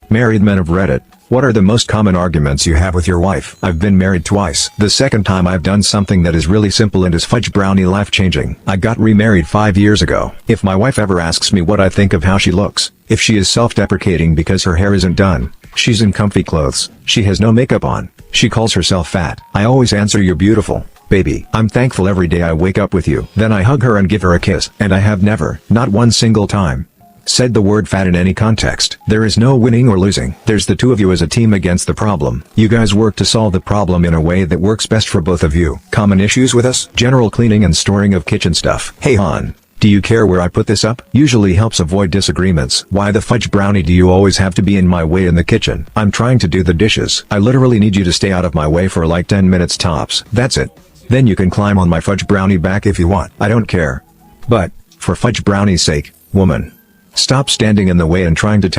Married men of Reddit, what are the most common arguments you have with your wife? I've been married twice. The second time I've done something that is really simple and is fudge brownie life-changing. I got remarried 5 years ago. If my wife ever asks me what I think of how she looks, if she is self-deprecating because her hair isn't done, she's in comfy clothes, she has no makeup on, she calls herself fat, I always answer, "You're beautiful, baby. I'm thankful every day I wake up with you." Then I hug her and give her a kiss. And I have never, not one single time, said the word fat in any context. There is no winning or losing. There's the two of you as a team against the problem. You guys work to solve the problem in a way that works best for both of you. Common issues with us? General cleaning and storing of kitchen stuff. Hey hon, do you care where I put this up? Usually helps avoid disagreements. Why the fudge brownie do you always have to be in my way in the kitchen? I'm trying to do the dishes. I literally need you to stay out of my way for like 10 minutes tops. That's it. Then you can climb on my fudge brownie back if you want. I don't care. But, for fudge brownie's sake, woman, stop standing in the way and trying to tell